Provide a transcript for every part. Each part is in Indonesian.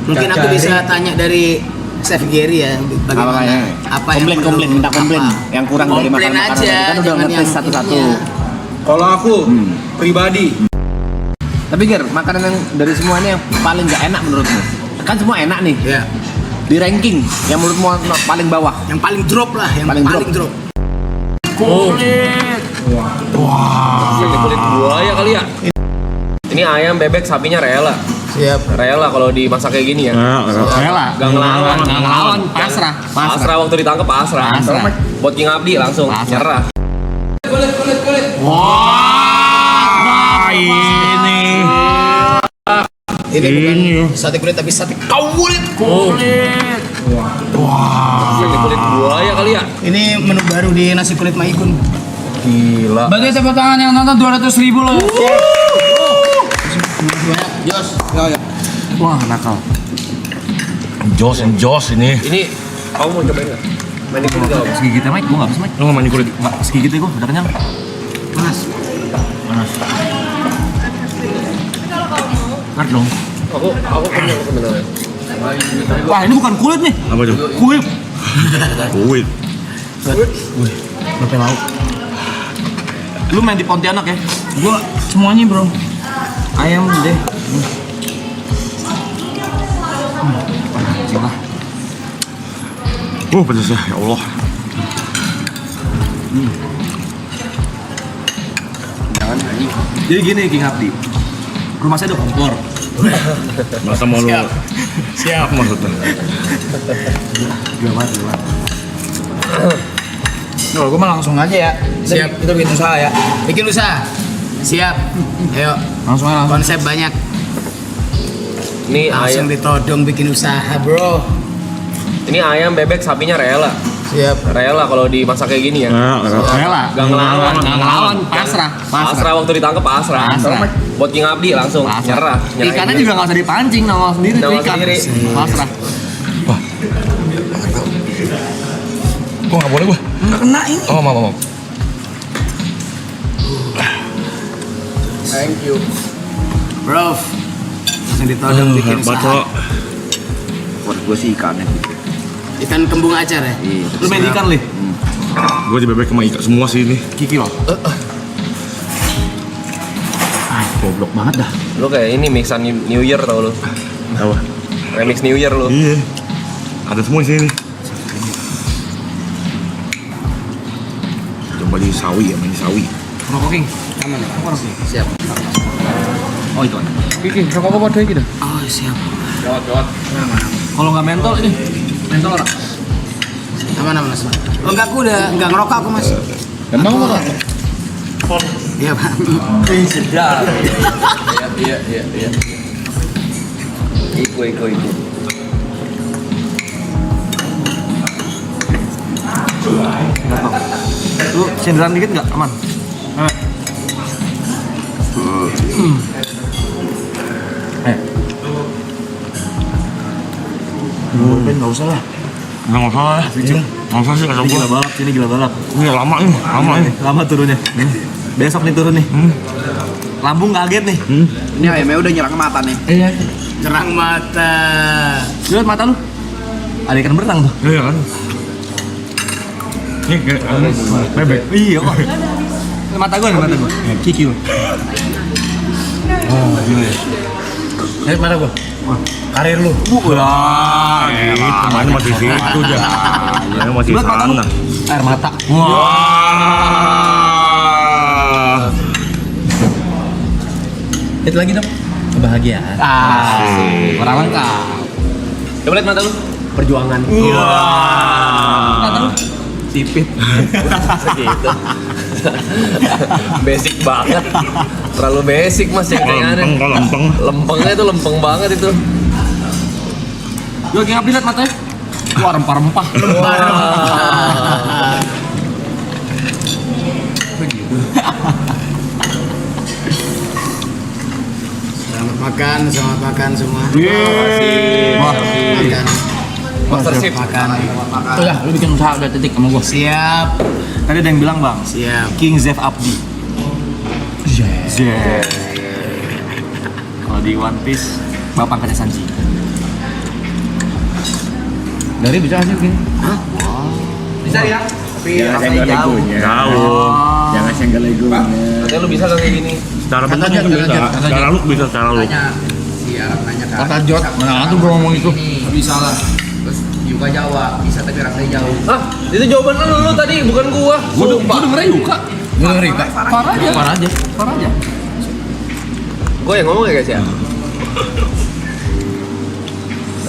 Mungkin aku bisa tanya dari Chef Gary ya, bagaimana? Apa yang minta komplain yang kurang dari makanan aja, kan udah ngetes satu-satu. Kalau aku pribadi, Tapi Ger, makanan yang dari semua ini yang paling gak enak menurutmu? Kan semua enak nih. ya, Di ranking yang menurutmu paling bawah. yang paling drop lah, yang Paling paling drop. Kulit. Wah. Ini kulit buaya kali ya. Ini ayam, bebek, sapinya rela. Siap. Rela kalau dimasak kayak gini ya. Rela. Gak ngelawan. Pasrah. Pasrah waktu ditangkap pasrah. Buat King Abdi langsung nyerah. Wah, Ini bukan sate kulit tapi sate kulit. Ini kulit buaya kali ya. Ini menu baru di nasi kulit Maigun. Gila. Bagi tepuk tangan yang nonton 200.000 loh. Jos. Wah, nakal. Jos ini. Ini kamu mau cobain nggak? Main di kulit gak? Segigitnya Mike, gua gak bisa Mike. Lo nggak main kulit? Segigitnya gua udah kenyang. Panas. Nggak dong. Aku kenyang sebenarnya. Wah, ini bukan kulit nih. Apa tuh? Kulit. Kulit. Berapa lauk? Lu main di Pontianak ya? Gua semuanya bro. Ayam deh. Coba. Pedas ya, ya Allah. Jangan anjing. Jadi gini King Abdi. Rumah saya ada kompor. Masa mau lu? Siap maksudnya. Gawat. Loh, gua mah langsung aja ya. Siap. Itu bikin usaha ya. Bikin usaha. Siap. Ayo. Langsung aja langsung. Konsep banyak. Ini Langsung ayam, ditodong bikin usaha, bro. ini ayam, bebek, sapinya rela. Siap. Rela kalau dimasak kayak gini ya. Rela. Gak ngelawan. Pasrah. Pasrah waktu ditangkap pasrah. Pasrah. Buat King Abdi langsung nyerah. Ikannya juga nggak usah dipancing, nongol sendiri tuh Nongol ikan. sendiri. Pasrah. Kok nggak boleh gua? Nggak kena ini. Oh mau. Thank you. Bro. Langsung ditodong bikin usaha. Buat gue sih ikannya. Ikan kembung acar ya? Iya. Lu main ikan lih? Gua di bebek sama ikan semua sih ini. Kiki loh. Goblok banget dah. Lu kayak ini mixan New Year tau lu. Apa? Remix New Year lu. Iya. Ada semua di sini. Coba di sawi ya, main di sawi. Rokok King. Aman ya? Siap. Oh itu kan. Kiki, rokok apa deh gitu? Oh, siap. Gawat. Kalau nggak mentol ini. Mentol ora? Aman, Mas. Oh, enggak, aku udah enggak ngerokok aku, Mas. Emang apa? Iya, Pak. Sedap. Iya. Iku. Lu senderan dikit nggak? Aman. Ben nggak usah lah. Nggak usah lah. Nggak usah sih kata Ini gua. gila balap, ini gila balap. Ini lama ini. Lama turunnya. Besok nih turun nih. Lambung kaget nih. Ini ayamnya udah nyerang mata nih. Iya. Cerang mata. Lihat mata lu. Ada ikan berenang tuh. Iya kan? Ini kayak bebek. Iya kok. Mata gua nih, mata gua. Kiki lu. Oh gila ya. Lihat mata gua. Karir lu. Wah, Namanya masih situ aja. Namanya masih Lihat mata lu. sana. Air mata. Wah. Itu lagi dong. Kebahagiaan. Orang lengkap. Coba lihat mata lu. Perjuangan. Mata lu. Sipit. Segitu. Basic banget. Terlalu basic Mas yang kayak aneh. Lempeng. Lempengnya itu lempeng banget itu. Gue lagi lihat matanya. Wah, rempah-rempah. Wah. Selamat makan semua. Makan. Master Chef. Makan. Tuh ya, lu bikin usaha udah titik sama gua. Siap. Tadi ada yang bilang bang, Siap. King Chef Abdi. Kalau di One Piece, Bapak Kade Sanji. Dari bisa sih gini. Bisa ya? Tapi Jangan rasanya senggol jauh. legonya. Jauh. Jangan senggol legonya. Katanya lu bisa kayak gini. Secara bentuk mungkin bisa. Secara look bisa, secara look. Nanya kan. Kata Jot, mana tuh gue ngomong itu. Bisa lah. Terus juga Jawa, bisa tapi rasanya jauh. Hah? Itu jawaban lu tadi, bukan gua. Gue dengernya Yuka. Gue dengerin Yuka. Parah aja. Gua yang ngomong ya guys ya.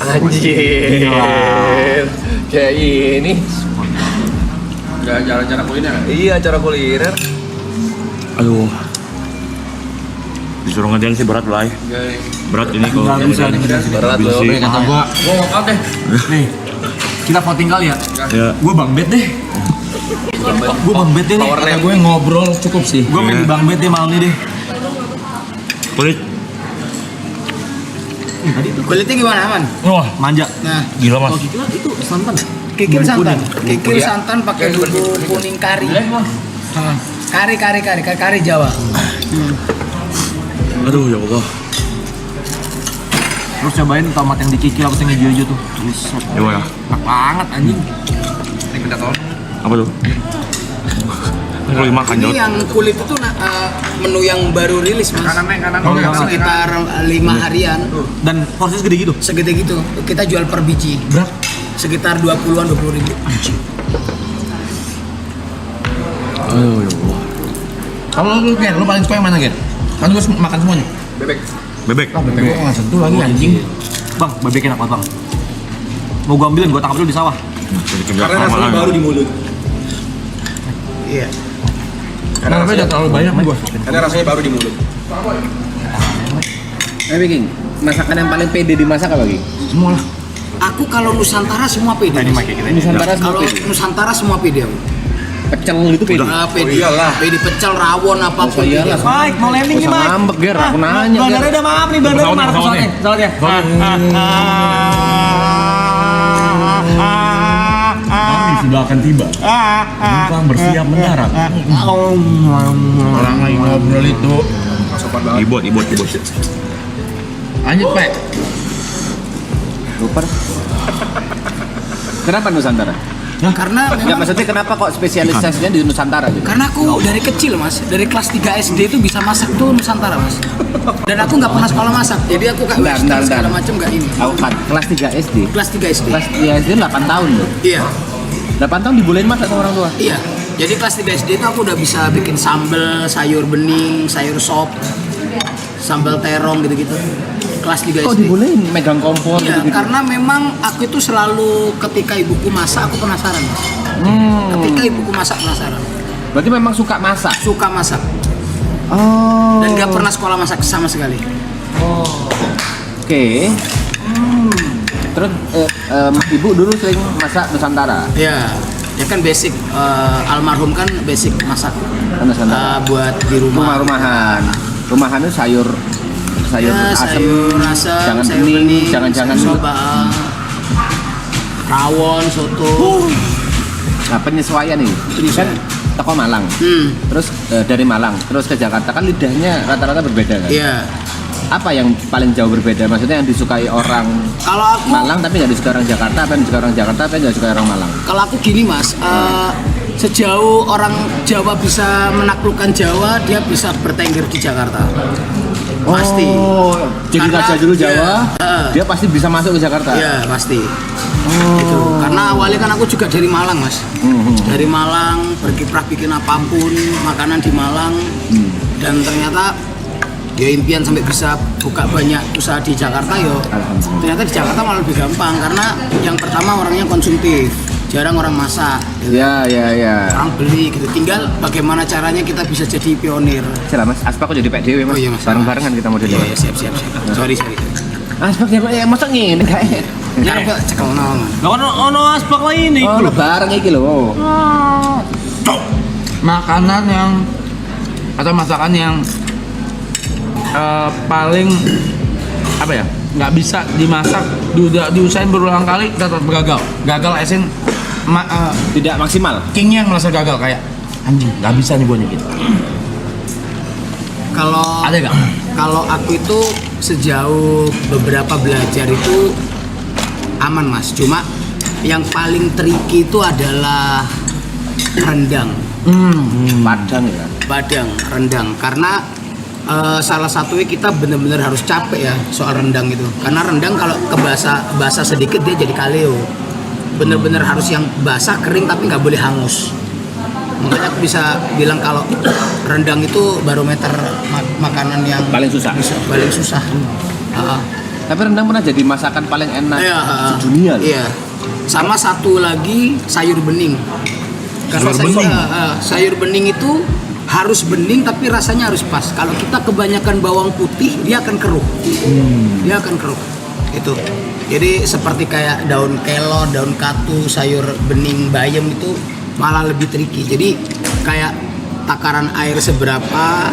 Anjir. Kayak ini. Cara kuliner. Iya, cara kuliner. Aduh. Disuruh ngediang sih berat lah. Berat ini kalau. Nggak bisa nih. Berat loh. Bisi. Kata gua walkout deh. Nih, kita voting kali ya. Ya. Gue Bang Bet deh. Gue Bang Bet deh nih. Power Kata nap. gue ngobrol cukup sih. Gue main di Bang Bet deh malam ini deh. Kulit. Kulitnya gimana, Aman? Wah, manja. Nah, Gila mas. itu santan. Kikil santan. Kikil santan pakai bumbu kuning kari. Kari Jawa. Aduh ya Allah. Terus cobain tomat yang dikikil apa yang hijau-hijau tuh. Buset. Gimana? Enak banget anjing. Ini minta tolong. Apa tuh? Ini kalau dimakan Ini Jod. yang kulit itu menu yang baru rilis, Mas. Kanan. Sekitar 5 harian. Dan porsinya segede gitu. Segede gitu. Kita jual per biji. Berapa? Sekitar 20-an, 20.000. Aduh ya Allah. Kalau lu Gen, lu paling suka yang mana Gen? Kan gue makan semuanya. Bebek. Bebek. Bebek gue nggak sentuh lagi anjing. Bang, bebek enak banget bang. Mau gue ambilin, gue tangkap dulu di sawah. Karena rasanya baru di mulut. Iya. Karena udah terlalu banyak nih gue. Karena rasanya baru di mulut. King, masakan yang paling pede dimasak apa King? Semua lah. Aku kalau Nusantara semua pede. Ini mic kita ini. Nusantara semua Kalau pede. Nusantara semua pede aku. Pecel itu pede. Pede. Pede pecel, rawon apapun. iyalah. Mike, mau landing nih Usah Mike. ngambek Ger, aku nanya Ger. Bandarnya udah maaf nih, bandarnya Pesawatnya, marah pesawatnya. pesawatnya. Kami sudah akan tiba. Penumpang bersiap mendarat. Orang lagi ngobrol itu. Ibot. Lanjut, Pak. Super. Kenapa Nusantara? Karena Enggak, memang maksudnya kenapa kok spesialisasinya di Nusantara gitu? karena aku dari kecil, Mas, dari kelas 3 SD itu bisa masak tuh Nusantara, Mas. Dan aku nggak pernah sekolah masak, jadi aku kayak western segala macam nggak ini. Aku kan kelas 3 SD. Kelas 3 SD. Kelas 3 SD 8 tahun loh. Iya. 8 tahun dibolehin masak sama orang tua. Iya. Jadi kelas 3 SD itu aku udah bisa bikin sambal, sayur bening, sayur sop, sambal terong gitu-gitu. Kelas 3 Kok SD. dibolehin megang kompor Iya, gitu-gitu? karena memang aku itu selalu ketika ibuku masak aku penasaran, Mas. Ketika ibuku masak penasaran. Berarti memang suka masak. Suka masak Oh. dan nggak pernah sekolah masak sama sekali. Oke. Terus ibu dulu sering masak Nusantara. Ya, ya kan basic almarhum kan basic masak Nusantara. buat di rumah. Rumah-rumahan. Rumahan itu sayur Ya, asem, sayur asem, jangan sayur bening, bening, jangan-jangan soba, rawon, soto. Nah, penyesuaian nih. Penyesuaian. Kan toko Malang. Terus dari Malang terus ke Jakarta kan lidahnya rata-rata berbeda kan? Iya. Apa yang paling jauh berbeda? Maksudnya yang disukai orang Kalau aku Malang tapi nggak disukai orang Jakarta, apa yang disukai orang Jakarta tapi nggak disukai orang Malang? Kalau aku gini, Mas, sejauh orang Jawa bisa menaklukkan Jawa, dia bisa bertengger di Jakarta. Pasti. Oh, jadi Karena raja dulu dia- Jawa, dia pasti bisa masuk ke Jakarta. Iya, pasti. Gitu. Karena awalnya kan aku juga dari Malang, Mas. Dari Malang, berkiprah bikin apapun, makanan di Malang. Dan ternyata ya impian sampai bisa buka banyak usaha di Jakarta yo. Alhamdulillah. Ternyata di Jakarta malah lebih gampang karena yang pertama orangnya konsumtif, jarang orang masak. Ya. Orang beli gitu, tinggal bagaimana caranya kita bisa jadi pionir. Silah Mas, Aspak kok jadi PDW Mas. Oh iya, Mas. Bareng-barengan kita mau Iya, jadi. siap. Sorry. Aspak ya masa ngene kae. Ya enggak cekel nol. Ono aspak lagi nih. Oh, bareng iki lho. Makanan yang atau masakan yang paling apa ya, nggak bisa dimasak, diusahain berulang kali tetap gagal esin Tidak maksimal. kingnya yang merasa gagal kayak anjing nggak bisa nih gue nyikit. Kalau Ada nggak? Kalau aku itu sejauh beberapa belajar itu aman, Mas. Cuma yang paling tricky itu adalah rendang. Padang ya. Padang, rendang. Karena salah satunya kita benar-benar harus capek ya soal rendang itu. Karena rendang kalau basah sedikit dia jadi kaleo. Benar-benar harus yang basah kering tapi nggak boleh hangus. Makanya aku bisa bilang kalau rendang itu barometer makanan yang Paling susah. Paling susah. Tapi rendang pernah jadi masakan paling enak sedunia loh. Iya. Sama satu lagi sayur bening. Karena sayur bening itu harus bening tapi rasanya harus pas. Kalau kita kebanyakan bawang putih dia akan keruh. Dia akan keruh. Itu. Jadi seperti kayak daun kelor, daun katu, sayur bening bayam itu malah lebih tricky. Jadi kayak takaran air seberapa,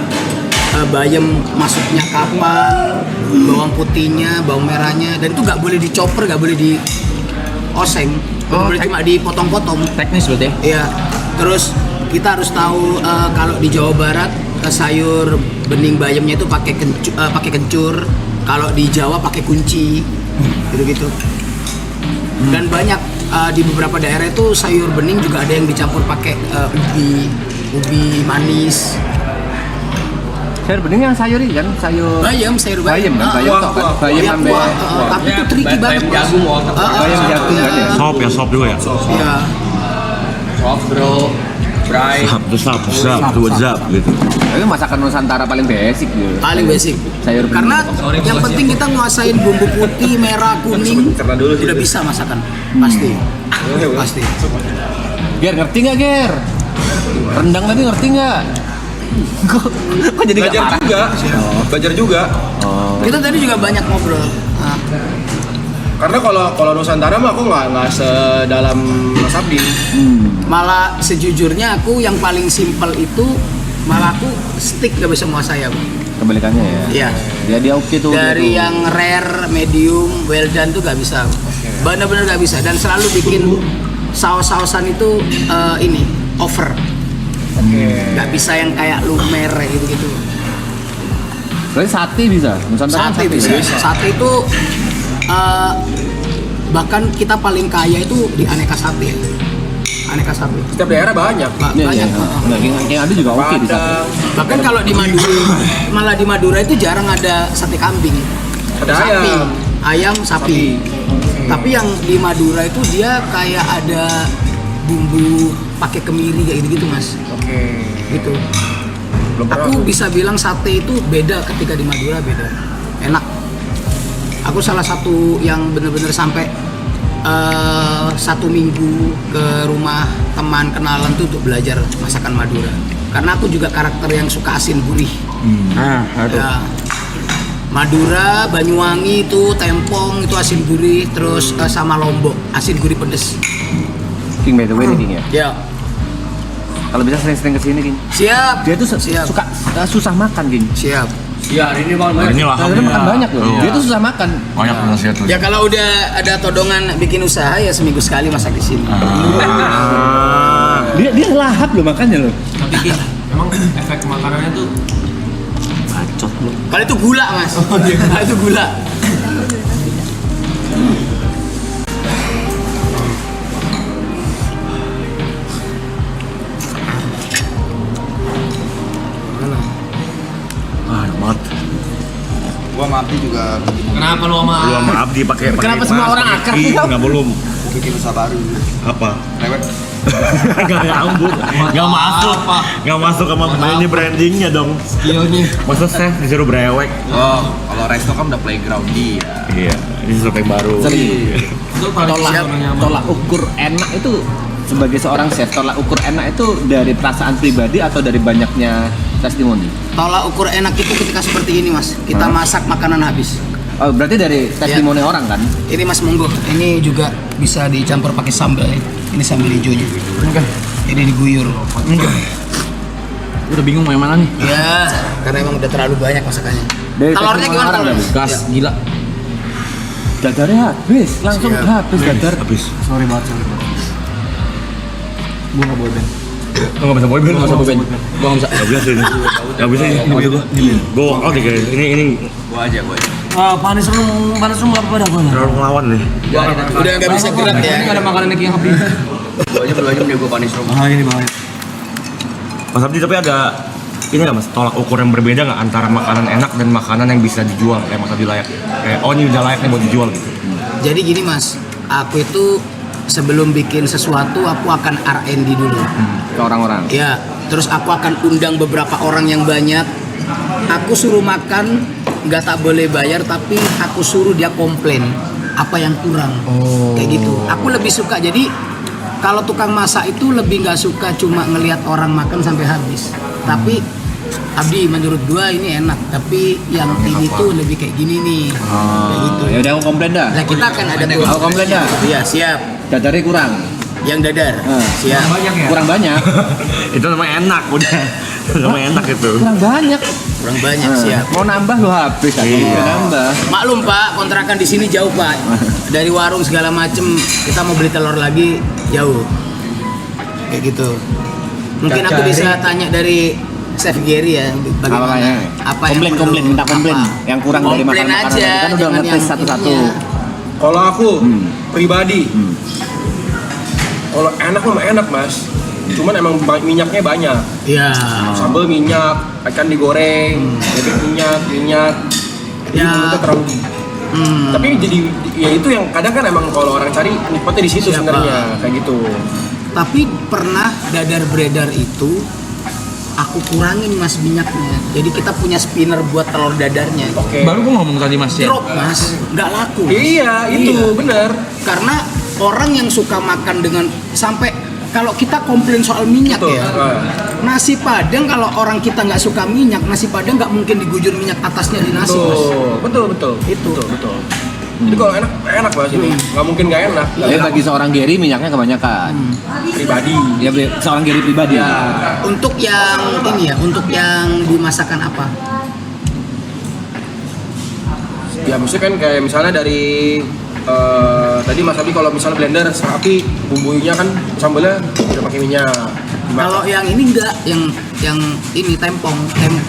bayam masuknya kapan, bawang putihnya, bawang merahnya, dan itu nggak boleh dicoper, nggak boleh dioseng, boleh cuma dipotong-potong. Teknis berarti ya? Iya. Terus kita harus tahu kalau di Jawa Barat sayur bening bayamnya itu pakai kencur, kalau di Jawa pakai kunci, gitu-gitu. Dan banyak di beberapa daerah itu sayur bening juga ada yang dicampur pakai ubi manis. Sayur bening yang sayur ini kan, sayur Sayur bayam. kan, bayam tok kan, bayam ambe. Tapi itu tricky banget. jagung, Bayam jagung kan ya. Sop juga ya? Iya. Sop bro, fry. Sap gitu. Tapi masakan Nusantara paling basic gitu. Paling basic. Sayur bening. Karena yang penting kita nguasain bumbu putih, merah, kuning, udah bisa masakan. Pasti. Ger, ngerti nggak Ger? Rendang tadi ngerti nggak? Kok jadi nggak parah? Belajar juga. Kita tadi juga banyak ngobrol. Karena kalau Nusantara mah aku nggak sedalam Mas Abdi. Malah sejujurnya aku yang paling simpel itu malah aku stick gak bisa menguasai aku. Kebalikannya ya. Iya. Dia oke tuh. Dari yang rare, medium, well done tuh gak bisa. Bener-bener gak bisa dan selalu bikin saus-sausan itu ini over. Gak bisa yang kayak lumer gitu-gitu. Berarti sate bisa. Nusantara Sate bisa. Sate itu bahkan kita paling kaya itu di aneka sate. Aneka sate. Setiap daerah banyak. Banyak. Nggak, yang ada juga oke di sate. Bahkan kalau di Madura, malah di Madura itu jarang ada sate kambing. Ada Sapi. ayam. Ayam, sapi. Tapi yang di Madura itu dia kayak ada bumbu pakai kemiri kayak gitu Mas. Gitu. Aku bisa bilang sate itu beda ketika di Madura, beda. Enak. Aku salah satu yang bener-bener sampai 1 minggu ke rumah teman kenalan tuh untuk belajar masakan Madura. Karena aku juga karakter yang suka asin gurih. Ya. Madura, Banyuwangi itu Tempong itu asin gurih, terus sama Lombok asin gurih pedes. King by the way nih King ya. Ya. Kalau bisa sering-sering kesini King. Siap. Dia tuh Siap. suka susah makan King. Siap. Iya, hari ini bang. Ini lah. Karena dia makan banyak loh. Dia tuh susah makan. Banyak nasihat tuh. Ya kalau udah ada todongan bikin usaha ya seminggu sekali masak di sini. Dia lahap loh makannya loh. Tapi emang efek makanannya tuh Bacot lu. Kalau itu gula Mas. Kalau itu gula. Enak banget. Gua sama Abdi juga kenapa lu sama Lu sama Abdi pakai Kenapa semua orang akrab sih, Kak? Enggak belum. bikin usaha baru. Apa? Rewet. Enggak nyambung. Enggak masuk. Enggak masuk sama ini brandingnya dong. skillnya? Masa chef disuruh brewek? Oh, kalau resto kan udah playground dia. Iya, ini sesuatu yang baru. Itu paling Tolak ukur enak itu sebagai seorang chef, tolak ukur enak itu dari perasaan pribadi atau dari banyaknya testimoni? Tolak ukur enak itu ketika seperti ini Mas. Kita masak makanan habis. Oh, berarti dari testimoni orang kan? Ini Mas monggo. Ini juga bisa dicampur pakai sambal ya. Ini sambal hijaunya. Enggak. Ini diguyur. Enggak. Udah bingung mau yang mana nih? Ya, karena emang udah terlalu banyak masakannya. Dari Telurnya testimoni gimana orang telurnya? tadi? Gas, gila. Dadarnya habis, langsung Siap. habis dadar. Habis. Sorry banget. Gua nggak boleh Ben. Lo nggak bisa boyband. Nggak usah boyband. Gua nggak bisa. Nggak bisa ini. Nggak bisa ini. Gue out deh guys. Ini Gua aja. Panis lu apa pada gua? terlalu ngelawan nih. Udah nggak bisa gerak ya. Ini ada makanan yang habis. Gua aja berdua jam dia gua panis rum. Ini bahaya. Mas Abdi tapi ada ini nggak mas tolak ukur yang berbeda nggak antara makanan enak dan makanan yang bisa dijual kayak Mas Abdi layak kayak oh ini udah layak nih buat dijual gitu. Jadi gini mas, aku itu sebelum bikin sesuatu aku akan R&D dulu. Ke orang-orang. Ya, terus aku akan undang beberapa orang yang banyak. Aku suruh makan, nggak tak boleh bayar, tapi aku suruh dia komplain apa yang kurang. Kayak gitu. Aku lebih suka. Jadi kalau tukang masak itu lebih nggak suka cuma ngelihat orang makan sampai habis. Tapi Abdi menurut gua ini enak, tapi yang ini tuh lebih kayak gini nih. Kayak gitu. Ya udah aku komplain dah. Nah kita akan ada Aku komplain dah. Iya siap. Dadarnya kurang. Yang dadar. Siap. Kurang banyak. Itu namanya enak udah. Namanya enak itu. Kurang banyak. Kurang banyak siap. Mau nambah lu habis kan? Iya. Nambah. Maklum Pak, kontrakan di sini jauh Pak. Dari warung segala macem kita mau beli telur lagi jauh. Kayak gitu. Mungkin aku bisa tanya dari Chef Gary ya bagaimana apa yang komplain minta komplain yang kurang dari komplain makanan aja, kan udah jangan ngetes yang satu-satu. ininya. Kalau aku pribadi, kalau enak mah enak mas. Cuman emang minyaknya banyak. Iya. Sambal minyak, ikan digoreng, bebek minyak. Ya. Itu terlalu. Tapi jadi ya itu yang kadang kan emang kalau orang cari nikmatnya di situ Siapa? sebenarnya kayak gitu. Tapi pernah dadar beredar itu aku kurangin mas minyaknya. Jadi kita punya spinner buat telur dadarnya. Oke. Baru gua ngomong tadi Mas ya. Drop mas, nggak laku. Mas. Iya, itu benar. Karena orang yang suka makan dengan sampai kalau kita komplain soal minyak Betul. ya, nasi padang kalau orang kita nggak suka minyak, nasi padang nggak mungkin digujur minyak atasnya di nasi mas. Betul. Itu. Betul. Jadi kalau enak mas ini nggak mungkin nggak enak. Ya bagi seorang Gary minyaknya kebanyakan. Pribadi. Ya seorang Gary pribadi. Ya. Untuk yang ini ya, untuk yang dimasakan apa? Ya maksudnya kan kayak misalnya dari tadi Mas Abi kalau misalnya blender sapi bumbunya kan sambalnya udah pakai minyak. Kalau yang ini enggak, yang ini tempong.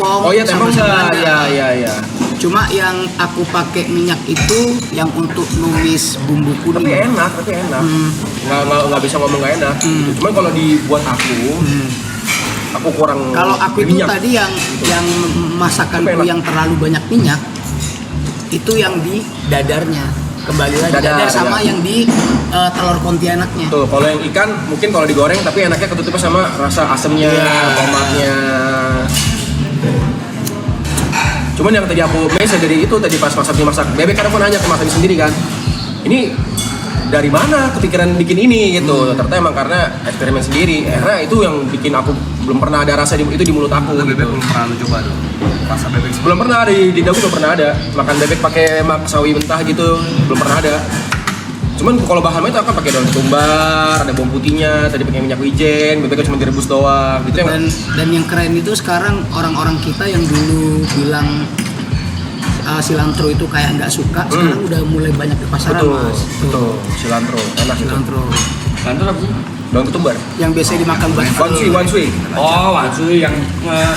Oh iya tempong sama enggak? Ya. Cuma yang aku pakai minyak itu yang untuk numis bumbu Tapi kuning. enak. Nggak bisa ngomong nggak enak. Cuman kalau dibuat aku kurang. Kalau aku itu minyak. tadi yang masakanku Tapi enak. yang terlalu banyak minyak itu yang di dadarnya. Kembali lagi dadar sama ya. yang di telur pontianaknya. Tuh, kalau yang ikan mungkin kalau digoreng tapi enaknya ketutupnya sama rasa asemnya, tomatnya. Cuman yang tadi aku base dari itu tadi pas Mas Abdi masak bebek karena aku nanya ke Mas Abdi sendiri kan. Ini dari mana kepikiran bikin ini gitu. Ternyata emang karena eksperimen sendiri. Akhirnya itu yang bikin aku belum pernah ada rasa itu di mulut aku. Bebek belum pernah lu coba tuh. Rasa bebek. Belum pernah di Dagu belum pernah ada. Makan bebek pakai sawi mentah gitu belum pernah ada. Cuman kalau bahannya itu akan pakai daun tumbar, ada bawang putihnya, tadi pakai minyak wijen, bebeknya cuma direbus doang gitu yang Dan yang keren itu sekarang orang-orang kita yang dulu bilang cilantro itu kayak nggak suka, sekarang udah mulai banyak di pasaran mas. betul. Cilantro, enak itu. Cilantro Cilantro apa sih? Daun ketumbar. yang biasa dimakan buat Wanshui. Oh, wanshui yang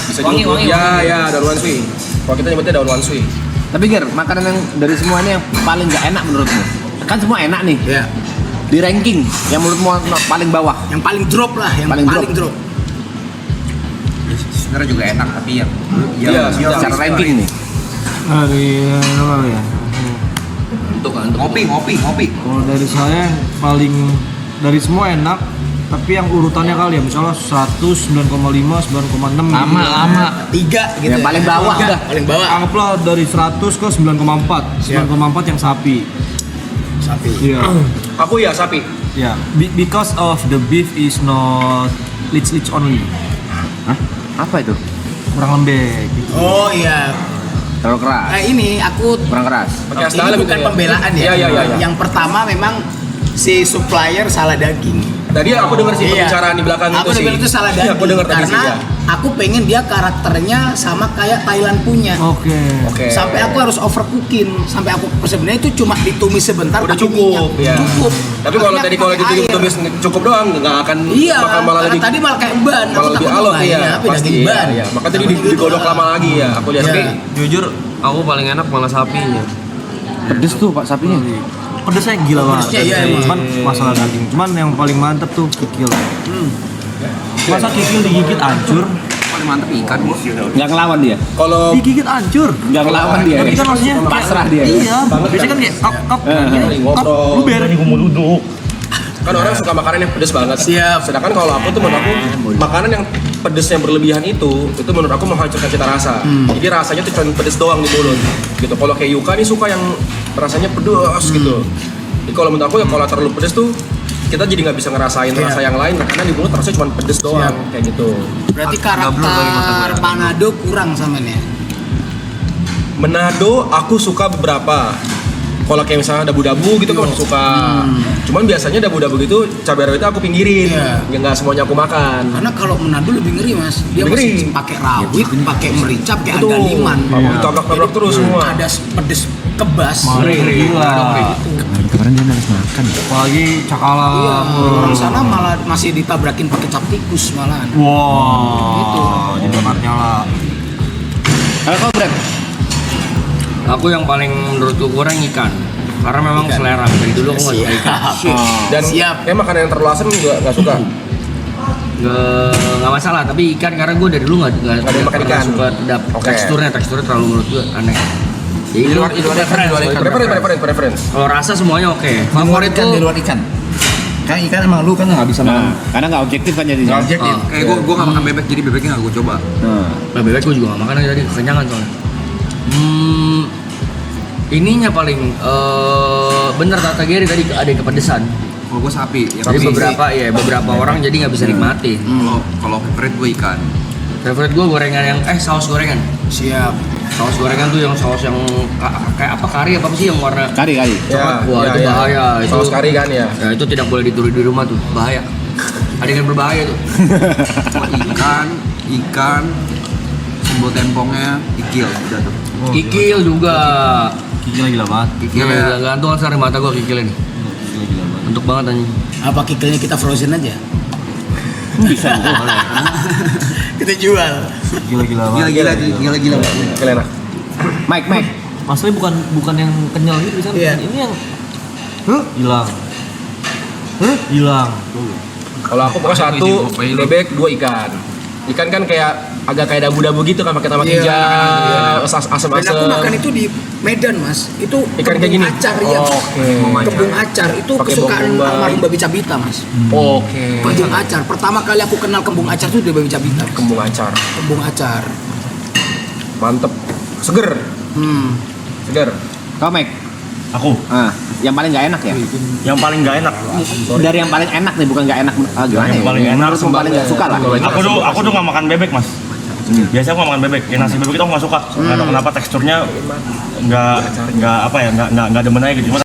Bisa wangi. Ya, daun wanshui. Kalau kita nyebutnya daun wanshui. Tapi Ger, makanan yang dari semua ini yang paling nggak enak menurutmu? Kan semua enak nih. ya, Di ranking yang menurutmu paling bawah. yang paling drop lah, yang Paling paling, drop. Sebenarnya juga enak tapi ya. Iya, Secara ranking nih. dari apa ya? Untuk ngopi. Kalau dari saya paling dari semua enak, tapi yang urutannya kali ya misalnya 100, 9,5, 9,6 lama. 3 gitu. Yang paling bawah Tiga, udah. paling bawah. Anggaplah dari 100 ke 9,4. 9,4 yang sapi. Sapi. Iya. Aku ya sapi. Ya, because of the beef is not leach only. Hah? Apa itu? Kurang lembek gitu. Oh iya. Terlalu keras. Ini aku Kurang keras. Pakai ini dalam bukan gitu ya? pembelaan ya. Iya. Yang pertama memang si supplier salah daging. Tadi aku dengar sih Iya. pembicaraan di belakang Aku itu sih. dengar itu salah Iya, daging. aku dengar tadi sih. Karena aku pengen dia karakternya sama kayak Thailand punya. Oke. Oke. Sampai aku harus overcooking, sampai aku sebenarnya itu cuma ditumis sebentar Udah pakai cukup, minyak. ya. Cukup. Tapi kalau Akhirnya tadi aku kalau pakai air. ditumis cukup doang nggak akan Iya, bakal malah karena lebih tadi malah kayak ban. malah lebih alot ya. Tapi Pasti daging iya, ban. iya. Maka tadi Namanya gitu digodok lah. lama lagi ya. Aku lihat. Iya. Tapi Jujur, aku paling enak malah sapinya. Pedes tuh Pak sapinya. Pedesnya gila banget. Pedesnya iya, emang. Cuman masalah daging. Cuman yang paling mantep tuh kikil. Masa kikil digigit hancur? Paling mantep ikan. Nggak ngelawan dia. kalau Digigit hancur. Nggak ngelawan dia. Tapi kan maksudnya pasrah dia. Iya. Biasanya kan kayak kok ngobrol. lu ber. Gue mau duduk. kan orang suka makanan yang pedes banget. Siap. Sedangkan kalau aku tuh menurut aku makanan yang pedesnya berlebihan itu menurut aku menghancurkan cita rasa. Jadi rasanya tuh cuma pedes doang di mulut. Gitu. Kalau kayak Yuka nih suka yang rasanya pedes gitu. Jadi kalau menurut aku ya kalau terlalu pedes tuh kita jadi nggak bisa ngerasain rasa yang lain karena di mulut rasanya cuma pedes doang kayak gitu. Berarti Gablok dari mata karakter gue. Manado kurang sama nih. Manado aku suka beberapa. Kalau kayak misalnya dabu-dabu gitu aku suka. Cuman biasanya dabu-dabu gitu cabai rawit aku pinggirin. Iya. Ya nggak semuanya aku makan. Karena kalau Manado lebih ngeri mas, dia Lebih masih ngeri. pakai rawit, pakai merica, pakai Betul. andaliman. Ditabrak-tabrak terus semua. Ada pedes kebas. Gila. Kemarin dia harus makan. Apalagi cakalang. Iya, orang sana malah masih ditabrakin pakai cap tikus malahan. Wow. Gitu. Jadi makanya lah. Kalau kau Brad, Aku yang paling menurutku kurang ikan. Karena memang selera. Dari dulu aku nggak suka ikan. Dan Siap. kayak makanan yang terlalu asam juga nggak suka. Nggak masalah. Tapi ikan karena gue dari dulu nggak Nggak ada yang makan ikan. suka Oke. teksturnya terlalu menurut gue aneh. Jadi Di luar itu ikan, preference. di luar ikan. Preference. Kalau rasa semuanya oke. Favorit Ikan di tuh luar ikan. Kan ikan emang lu kan nggak bisa makan. karena nggak objektif kan jadinya. Nggak objektif. Oh. Kayak gue nggak makan bebek jadi bebeknya nggak gue coba. bebek gue juga gak makan tadi kekenyangan soalnya. Ininya paling bener kata Gary tadi ada kepedesan. Kalau gue sapi. Ya, Jadi tapi beberapa orang jadi nggak bisa nikmatin. Kalau favorite gue ikan. Favorite gue gorengan yang saus gorengan. Siap. Saus gorengan tuh yang saus yang kayak apa kari apa sih yang warna Kari. Ya, Wah, itu bahaya. Itu- Saus kari kan ya. ya itu tidak boleh ditulis di rumah tuh bahaya. Adegan berbahaya tuh. Ikan, simbol tempongnya ikil udah tuh. Kikil juga. Kikil gila banget. Kikil ya, gantung kan dari mata gue kikil ini. Untuk banget anjing. Apa kikilnya kita frozen aja? Bisa. Kita jual. Gila banget. Gila. Kalian enak. Mike. Masalahnya bukan yang kenyal gitu kan. Iya. Ini yang hilang. Hilang. Kalau aku pokoknya satu bebek, dua ikan. Ikan kan kayak agak kayak dabu-dabu gitu kan pakai tomat Iya. hijau, asam-asam. Dan aku makan itu di Medan mas. Itu Ikan kayak kebun gini? acar ya. Oke. Kebun acar itu Pakai kesukaan bawang bombay. almarhum Babi Cabita mas. Oke. Kebun acar. Pertama kali aku kenal kembung acar itu dari Babi Cabita. Kembung acar. Kembung acar. Mantep. Seger. Seger. Kau Mike. Aku Yang paling nggak enak ya? yang paling nggak enak. Dari yang paling enak nih, bukan nggak enak. Gimana Yang ya? paling enak Harus yang paling nggak suka lah. Aku tuh nggak makan bebek mas. Biasanya aku nggak makan bebek. Nasi bebek itu aku nggak suka. Nggak tahu kenapa teksturnya nggak apa ya nggak demen aja gitu. Cuma